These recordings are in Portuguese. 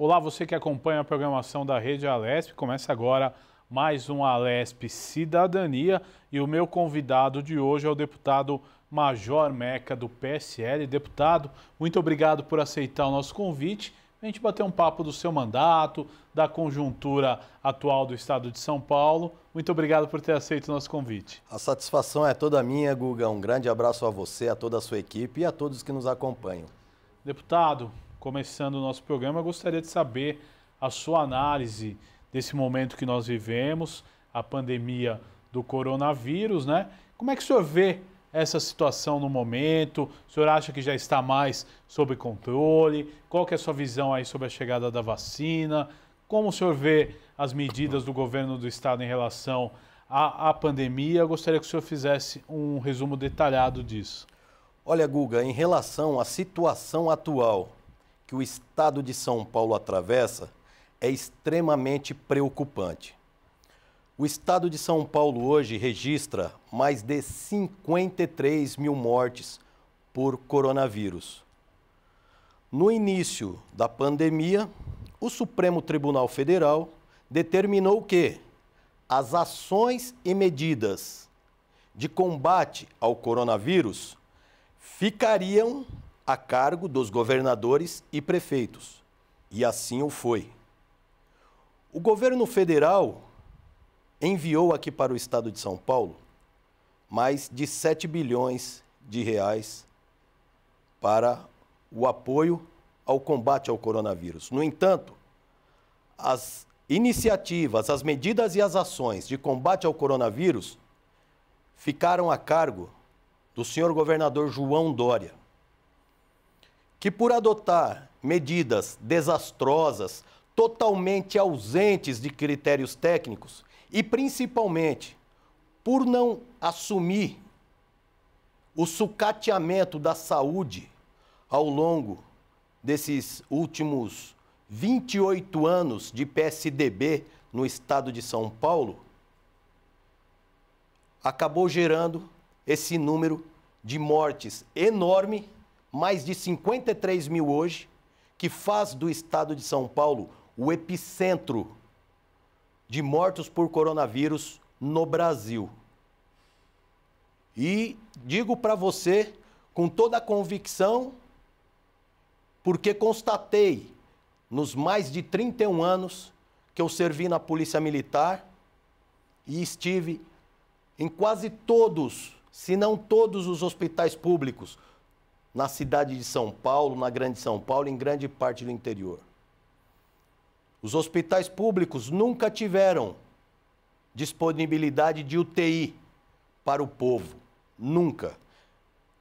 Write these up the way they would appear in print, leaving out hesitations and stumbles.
Olá, você que acompanha a programação da Rede Alesp. Começa agora mais um Alesp Cidadania e o meu convidado de hoje é o deputado Major Meca, do PSL. Deputado, muito obrigado por aceitar o nosso convite. A gente bater um papo do seu mandato, da conjuntura atual do estado de São Paulo. Muito obrigado por ter aceito o nosso convite. A satisfação é toda minha, Guga. Um grande abraço a você, a toda a sua equipe e a todos que nos acompanham. Deputado, começando o nosso programa, eu gostaria de saber a sua análise desse momento que nós vivemos, a pandemia do coronavírus, né? Como é que o senhor vê essa situação no momento? O senhor acha que já está mais sob controle? Qual que é a sua visão aí sobre a chegada da vacina? Como o senhor vê as medidas do governo do estado em relação à pandemia? Eu gostaria que o senhor fizesse um resumo detalhado disso. Olha, Guga, em relação à situação atual que o estado de São Paulo atravessa, é extremamente preocupante. O estado de São Paulo hoje registra mais de 53 mil mortes por coronavírus. No início da pandemia, o Supremo Tribunal Federal determinou que as ações e medidas de combate ao coronavírus ficariam a cargo dos governadores e prefeitos. E assim o foi. O governo federal enviou aqui para o estado de São Paulo mais de 7 bilhões de reais para o apoio ao combate ao coronavírus. No entanto, as iniciativas, as medidas e as ações de combate ao coronavírus ficaram a cargo do senhor governador João Dória, que por adotar medidas desastrosas, totalmente ausentes de critérios técnicos e principalmente por não assumir o sucateamento da saúde ao longo desses últimos 28 anos de PSDB no estado de São Paulo, acabou gerando esse número de mortes enorme, mais de 53 mil hoje, que faz do estado de São Paulo o epicentro de mortos por coronavírus no Brasil. E digo para você com toda a convicção, porque constatei nos mais de 31 anos que eu servi na Polícia Militar e estive em quase todos, se não todos os hospitais públicos, na cidade de São Paulo, na Grande São Paulo, em grande parte do interior. Os hospitais públicos nunca tiveram disponibilidade de UTI para o povo, nunca.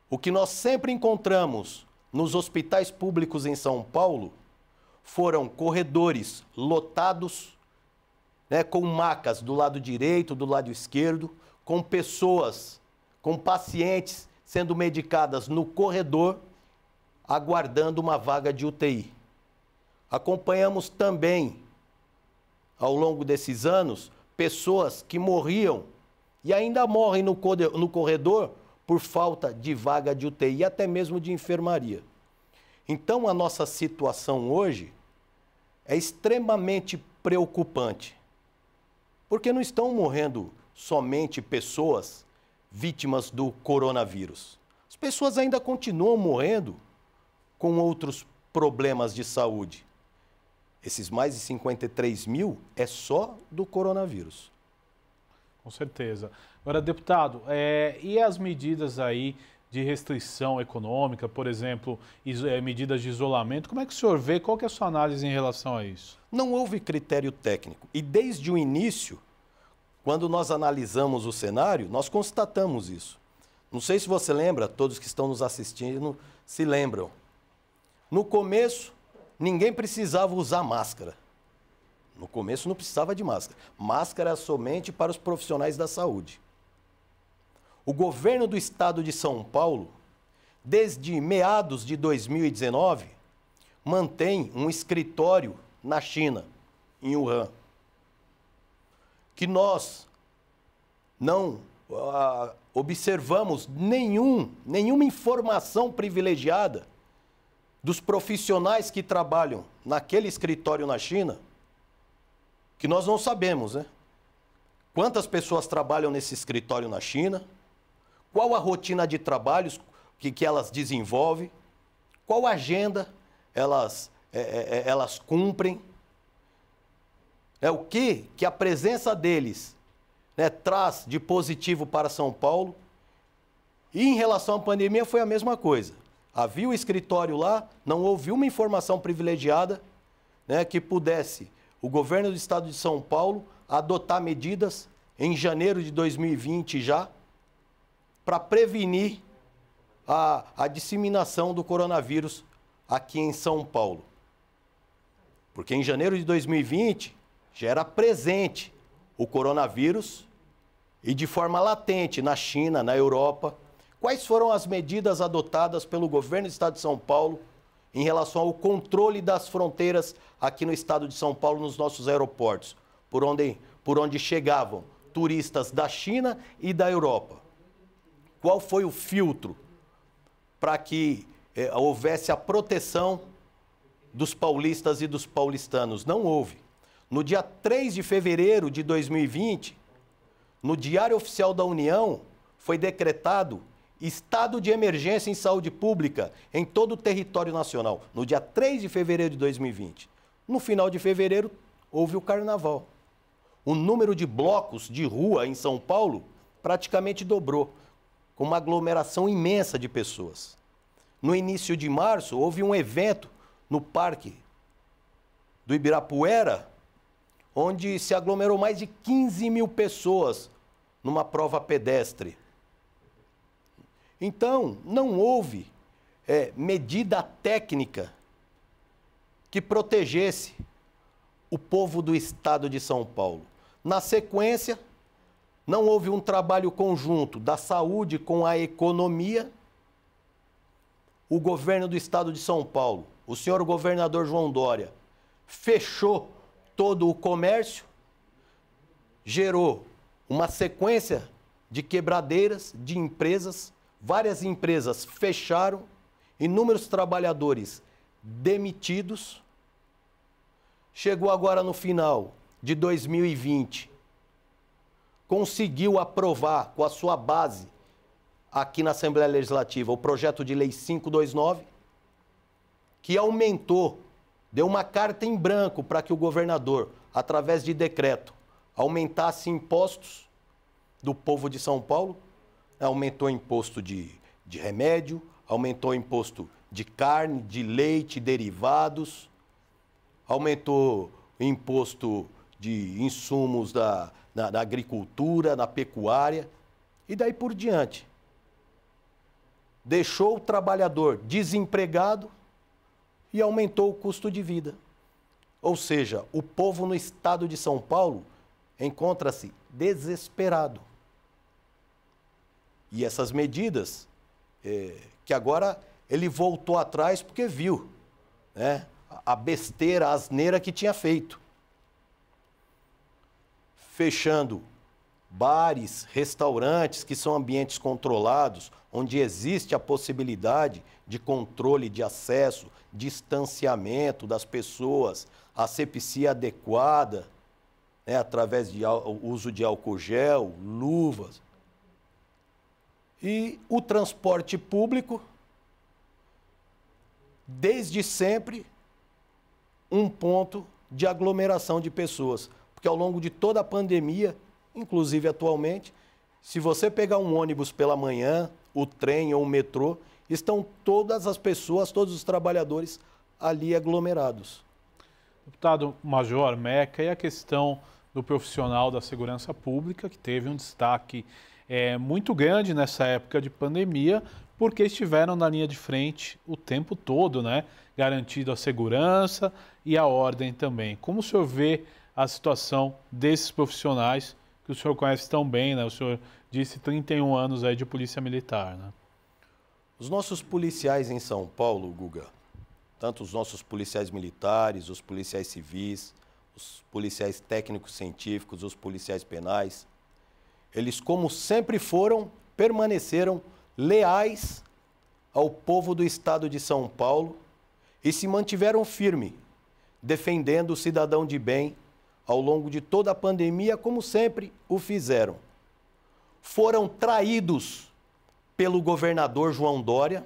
O que nós sempre encontramos nos hospitais públicos em São Paulo foram corredores lotados, né, com macas do lado direito, do lado esquerdo, com pessoas, com pacientes sendo medicadas no corredor, aguardando uma vaga de UTI. Acompanhamos também, ao longo desses anos, pessoas que morriam e ainda morrem no corredor por falta de vaga de UTI e até mesmo de enfermaria. Então, a nossa situação hoje é extremamente preocupante, porque não estão morrendo somente pessoas vítimas do coronavírus. As pessoas ainda continuam morrendo com outros problemas de saúde. Esses mais de 53 mil é só do coronavírus. Com certeza. Agora, deputado, e as medidas aí de restrição econômica, por exemplo, medidas de isolamento, como é que o senhor vê? Qual que é a sua análise em relação a isso? Não houve critério técnico. E desde o início, quando nós analisamos o cenário, nós constatamos isso. Não sei se você lembra, todos que estão nos assistindo se lembram. No começo, ninguém precisava usar máscara. No começo não precisava de máscara. Máscara somente para os profissionais da saúde. O governo do estado de São Paulo, desde meados de 2019, mantém um escritório na China, em Wuhan, que nós não observamos nenhuma informação privilegiada dos profissionais que trabalham naquele escritório na China, que nós não sabemos, né? Quantas pessoas trabalham nesse escritório na China? Qual a rotina de trabalhos que elas desenvolvem? Qual agenda elas cumprem? O que a presença deles, né, traz de positivo para São Paulo? E em relação à pandemia foi a mesma coisa. Havia o escritório lá, não houve uma informação privilegiada, né, que pudesse o governo do estado de São Paulo adotar medidas em janeiro de 2020 já, para prevenir a disseminação do coronavírus aqui em São Paulo. Porque em janeiro de 2020 já era presente o coronavírus e de forma latente na China, na Europa. Quais foram as medidas adotadas pelo governo do estado de São Paulo em relação ao controle das fronteiras aqui no estado de São Paulo, nos nossos aeroportos, por onde chegavam turistas da China e da Europa? Qual foi o filtro para que houvesse a proteção dos paulistas e dos paulistanos? Não houve. No dia 3 de fevereiro de 2020, no Diário Oficial da União, foi decretado estado de emergência em saúde pública em todo o território nacional. No dia 3 de fevereiro de 2020. No final de fevereiro, houve o carnaval. O número de blocos de rua em São Paulo praticamente dobrou, com uma aglomeração imensa de pessoas. No início de março, houve um evento no Parque do Ibirapuera, onde se aglomerou mais de 15 mil pessoas numa prova pedestre. Então, não houve medida técnica que protegesse o povo do estado de São Paulo. Na sequência, não houve um trabalho conjunto da saúde com a economia. O governo do estado de São Paulo, o senhor governador João Dória, fechou todo o comércio, gerou uma sequência de quebradeiras de empresas, várias empresas fecharam, inúmeros trabalhadores demitidos. Chegou agora no final de 2020, conseguiu aprovar com a sua base aqui na Assembleia Legislativa o projeto de lei 529, que aumentou, deu uma carta em branco para que o governador, através de decreto, aumentasse impostos do povo de São Paulo. Aumentou imposto de remédio, aumentou imposto de carne, de leite, derivados, aumentou imposto de insumos da agricultura, da pecuária, e daí por diante. Deixou o trabalhador desempregado e aumentou o custo de vida. Ou seja, o povo no estado de São Paulo encontra-se desesperado. E essas medidas, que agora ele voltou atrás porque viu, né, a besteira, a asneira que tinha feito. Fechando bares, restaurantes, que são ambientes controlados, onde existe a possibilidade de controle de acesso, distanciamento das pessoas, asepsia adequada, né, através de uso de álcool gel, luvas. E o transporte público, desde sempre, um ponto de aglomeração de pessoas. Porque ao longo de toda a pandemia, inclusive atualmente, se você pegar um ônibus pela manhã, o trem ou o metrô, estão todas as pessoas, todos os trabalhadores ali aglomerados. Deputado Major Meca, e a questão do profissional da segurança pública, que teve um destaque muito grande nessa época de pandemia, porque estiveram na linha de frente o tempo todo, né? Garantindo a segurança e a ordem também. Como o senhor vê a situação desses profissionais que o senhor conhece tão bem, né? O senhor disse 31 anos aí de polícia militar, né? Os nossos policiais em São Paulo, Guga, tanto os nossos policiais militares, os policiais civis, os policiais técnicos científicos, os policiais penais, eles, como sempre foram, permaneceram leais ao povo do estado de São Paulo, e se mantiveram firmes, defendendo o cidadão de bem ao longo de toda a pandemia, como sempre o fizeram. Foram traídos pelo governador João Dória,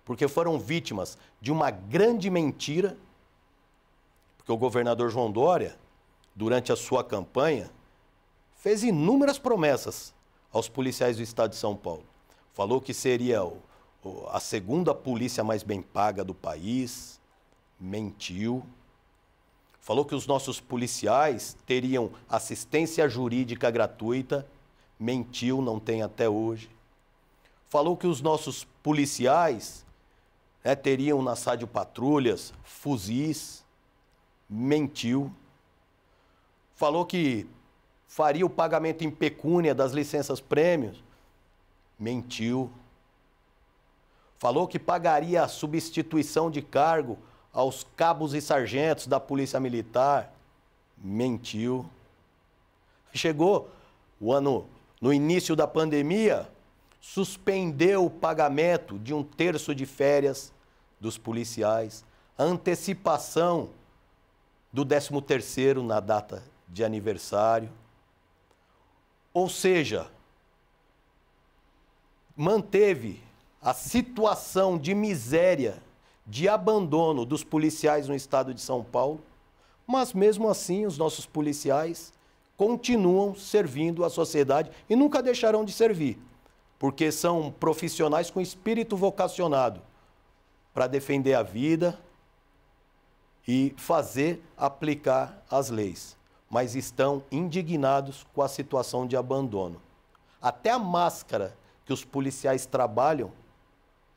porque foram vítimas de uma grande mentira, porque o governador João Dória, durante a sua campanha, fez inúmeras promessas aos policiais do estado de São Paulo. Falou que seria a segunda polícia mais bem paga do país, mentiu. Falou que os nossos policiais teriam assistência jurídica gratuita, mentiu, não tem até hoje. Falou que os nossos policiais teriam na SADIO patrulhas, fuzis, mentiu. Falou que faria o pagamento em pecúnia das licenças prêmios, mentiu. Falou que pagaria a substituição de cargo aos cabos e sargentos da Polícia Militar, mentiu. Chegou no início da pandemia, suspendeu o pagamento de 1/3 de férias dos policiais, a antecipação do 13º na data de aniversário. Ou seja, manteve a situação de miséria, de abandono dos policiais no estado de São Paulo, mas mesmo assim os nossos policiais continuam servindo a sociedade e nunca deixarão de servir, porque são profissionais com espírito vocacionado para defender a vida e fazer aplicar as leis, mas estão indignados com a situação de abandono. Até a máscara que os policiais trabalham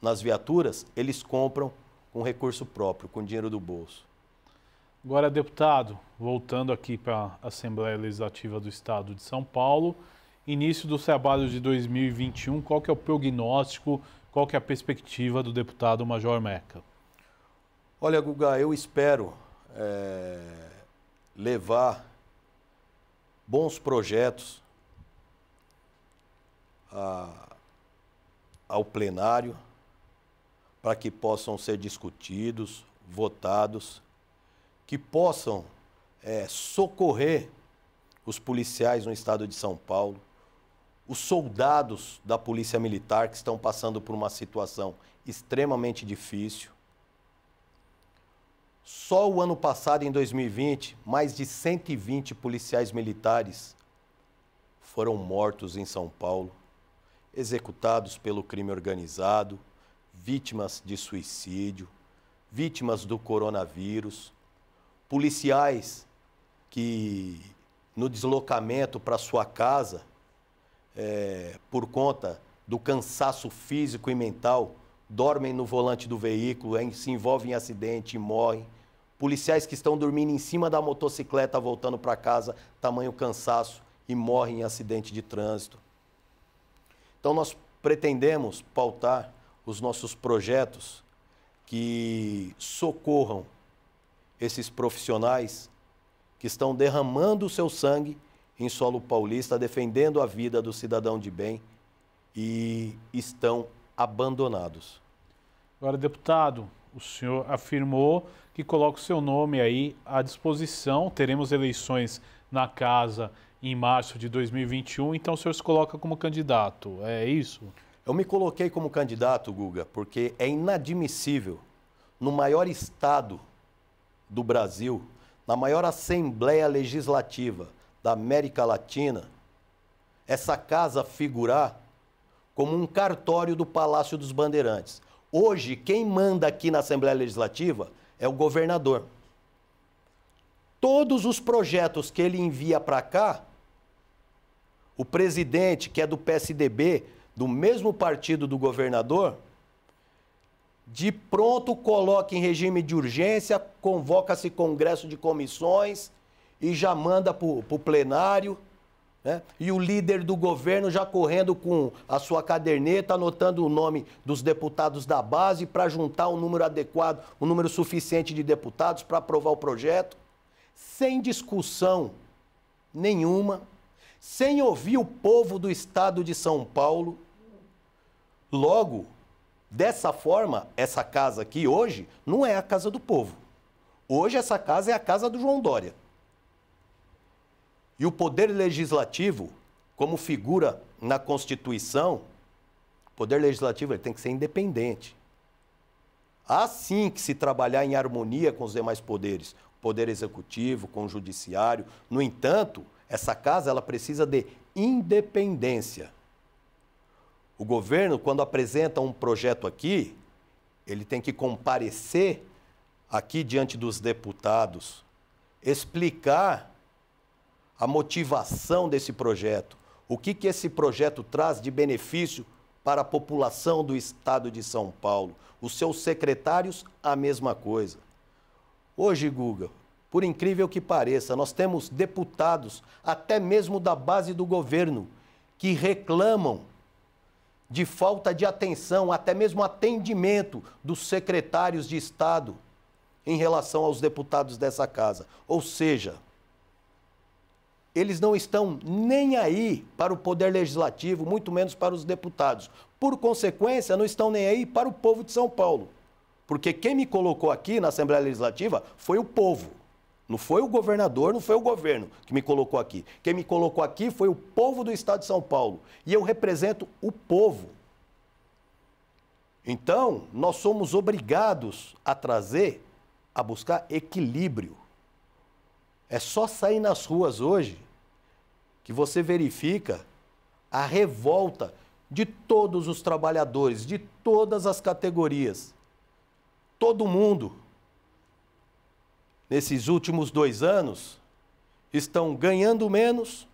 nas viaturas, eles compram com recurso próprio, com dinheiro do bolso. Agora, deputado, voltando aqui para a Assembleia Legislativa do Estado de São Paulo, início dos trabalhos de 2021, qual que é o prognóstico, qual que é a perspectiva do deputado Major Meca? Olha, Guga, eu espero levar bons projetos ao plenário para que possam ser discutidos, votados, que possam socorrer os policiais no estado de São Paulo, os soldados da Polícia Militar que estão passando por uma situação extremamente difícil. Só o ano passado, em 2020, mais de 120 policiais militares foram mortos em São Paulo, executados pelo crime organizado, vítimas de suicídio, vítimas do coronavírus, policiais que, no deslocamento para sua casa, por conta do cansaço físico e mental, dormem no volante do veículo, se envolvem em acidente e morrem. Policiais que estão dormindo em cima da motocicleta voltando para casa, tamanho cansaço, e morrem em acidente de trânsito. Então nós pretendemos pautar os nossos projetos que socorram esses profissionais que estão derramando o seu sangue em solo paulista, defendendo a vida do cidadão de bem e estão abandonados. Agora, deputado, o senhor afirmou que coloca o seu nome aí à disposição. Teremos eleições na casa em março de 2021, então o senhor se coloca como candidato, é isso? Eu me coloquei como candidato, Guga, porque é inadmissível, no maior estado do Brasil, na maior Assembleia Legislativa da América Latina, essa casa figurar como um cartório do Palácio dos Bandeirantes. Hoje, quem manda aqui na Assembleia Legislativa é o governador. Todos os projetos que ele envia para cá, o presidente, que é do PSDB, do mesmo partido do governador, de pronto coloca em regime de urgência, convoca-se congresso de comissões e já manda para o plenário, né? E o líder do governo já correndo com a sua caderneta, anotando o nome dos deputados da base para juntar um número adequado, um número suficiente de deputados para aprovar o projeto, sem discussão nenhuma, sem ouvir o povo do estado de São Paulo. Logo, Dessa forma, essa casa aqui hoje não é a casa do povo. Hoje essa casa é a casa do João Dória. E o Poder Legislativo, como figura na Constituição, o Poder Legislativo ele tem que ser independente. Há sim que se trabalhar em harmonia com os demais poderes, o Poder Executivo, com o Judiciário. No entanto, essa casa ela precisa de independência. O governo, quando apresenta um projeto aqui, ele tem que comparecer aqui diante dos deputados, explicar a motivação desse projeto, o que esse projeto traz de benefício para a população do estado de São Paulo. Os seus secretários, a mesma coisa. Hoje, Guga, por incrível que pareça, nós temos deputados, até mesmo da base do governo, que reclamam de falta de atenção, até mesmo atendimento dos secretários de Estado em relação aos deputados dessa casa. Ou seja, eles não estão nem aí para o Poder Legislativo, muito menos para os deputados. Por consequência, não estão nem aí para o povo de São Paulo. Porque quem me colocou aqui na Assembleia Legislativa foi o povo. Não foi o governador, não foi o governo que me colocou aqui. Quem me colocou aqui foi o povo do estado de São Paulo. E eu represento o povo. Então, nós somos obrigados a buscar equilíbrio. É só sair nas ruas hoje que você verifica a revolta de todos os trabalhadores, de todas as categorias. Todo mundo, nesses últimos 2 anos, estão ganhando menos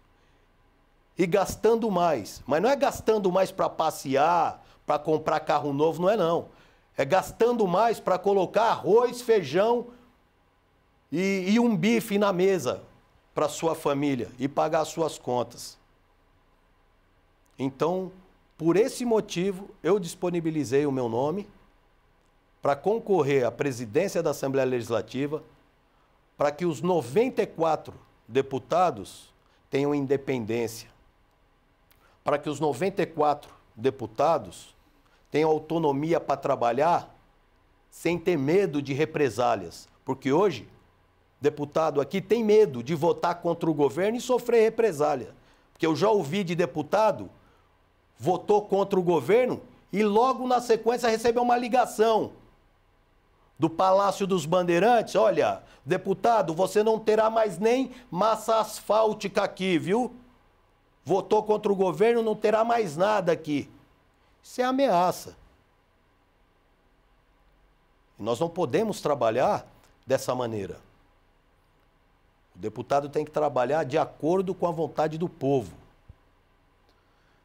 e gastando mais. Mas não é gastando mais para passear, para comprar carro novo, não é não. É gastando mais para colocar arroz, feijão e um bife na mesa para sua família e pagar as suas contas. Então, por esse motivo, eu disponibilizei o meu nome para concorrer à presidência da Assembleia Legislativa, para que os 94 deputados tenham independência, para que os 94 deputados tenham autonomia para trabalhar sem ter medo de represálias, porque hoje deputado aqui tem medo de votar contra o governo e sofrer represália. Porque eu já ouvi de deputado, votou contra o governo e logo na sequência recebeu uma ligação do Palácio dos Bandeirantes. Olha, deputado, você não terá mais nem massa asfáltica aqui, viu? Votou contra o governo, não terá mais nada aqui. Isso é ameaça. E nós não podemos trabalhar dessa maneira. O deputado tem que trabalhar de acordo com a vontade do povo.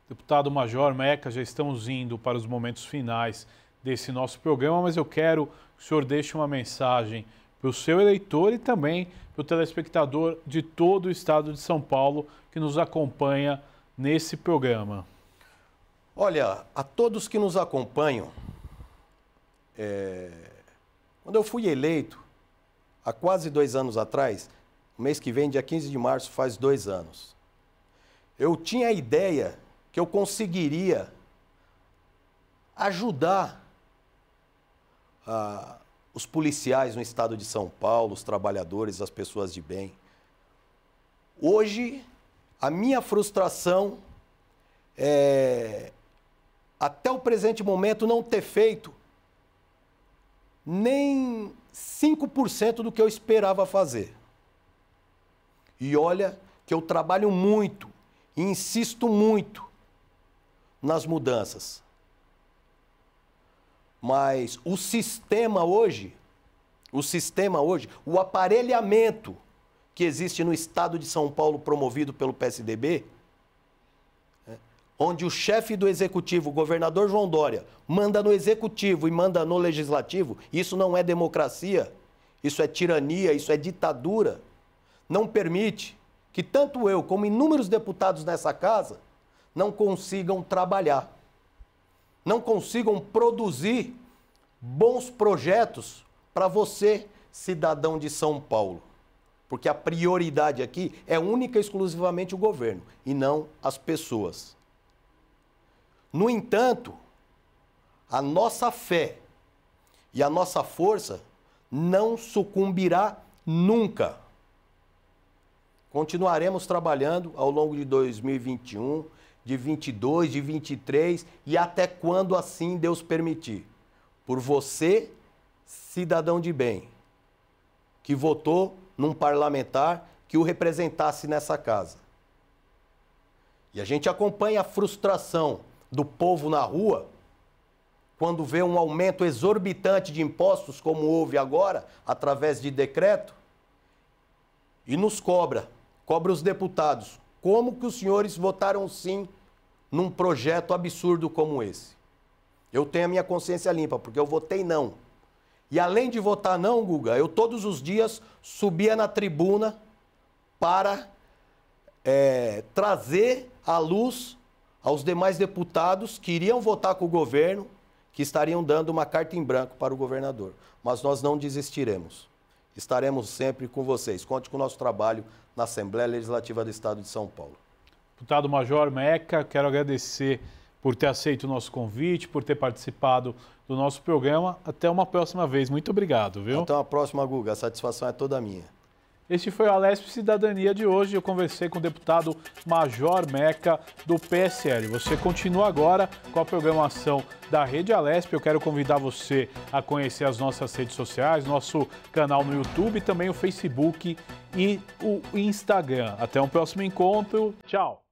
Deputado Major Meca, já estamos indo para os momentos finais desse nosso programa, mas eu quero que o senhor deixe uma mensagem para o seu eleitor e também para o telespectador de todo o estado de São Paulo que nos acompanha nesse programa. Olha, a todos que nos acompanham, quando eu fui eleito, há quase 2 anos atrás, no mês que vem, dia 15 de março, faz 2 anos, eu tinha a ideia que eu conseguiria ajudar os policiais no estado de São Paulo, os trabalhadores, as pessoas de bem. Hoje, a minha frustração é, até o presente momento, não ter feito nem 5% do que eu esperava fazer. E olha que eu trabalho muito e insisto muito nas mudanças. Mas o sistema hoje, o aparelhamento que existe no estado de São Paulo promovido pelo PSDB, onde o chefe do executivo, o governador João Dória, manda no executivo e manda no legislativo, isso não é democracia, isso é tirania, isso é ditadura. Não permite que tanto eu como inúmeros deputados nessa casa não consigam trabalhar, não consigam produzir bons projetos para você, cidadão de São Paulo. Porque a prioridade aqui é única e exclusivamente o governo e não as pessoas. No entanto, a nossa fé e a nossa força não sucumbirá nunca. Continuaremos trabalhando ao longo de 2021, de 22, de 23 e até quando assim Deus permitir. Por você, cidadão de bem, que votou num parlamentar que o representasse nessa casa. E a gente acompanha a frustração do povo na rua quando vê um aumento exorbitante de impostos, como houve agora, através de decreto, e nos cobra os deputados. Como que os senhores votaram sim num projeto absurdo como esse? Eu tenho a minha consciência limpa, porque eu votei não. E além de votar não, Guga, eu todos os dias subia na tribuna para trazer à luz aos demais deputados que iriam votar com o governo, que estariam dando uma carta em branco para o governador. Mas nós não desistiremos. Estaremos sempre com vocês. Conte com o nosso trabalho na Assembleia Legislativa do Estado de São Paulo. Deputado Major Meca, quero agradecer por ter aceito o nosso convite, por ter participado do nosso programa. Até uma próxima vez. Muito obrigado, viu? Até uma próxima, Guga. A satisfação é toda minha. Este foi o Alesp Cidadania de hoje. Eu conversei com o deputado Major Meca, do PSL. Você continua agora com a programação da Rede Alesp. Eu quero convidar você a conhecer as nossas redes sociais, nosso canal no YouTube, também o Facebook e o Instagram. Até um próximo encontro. Tchau!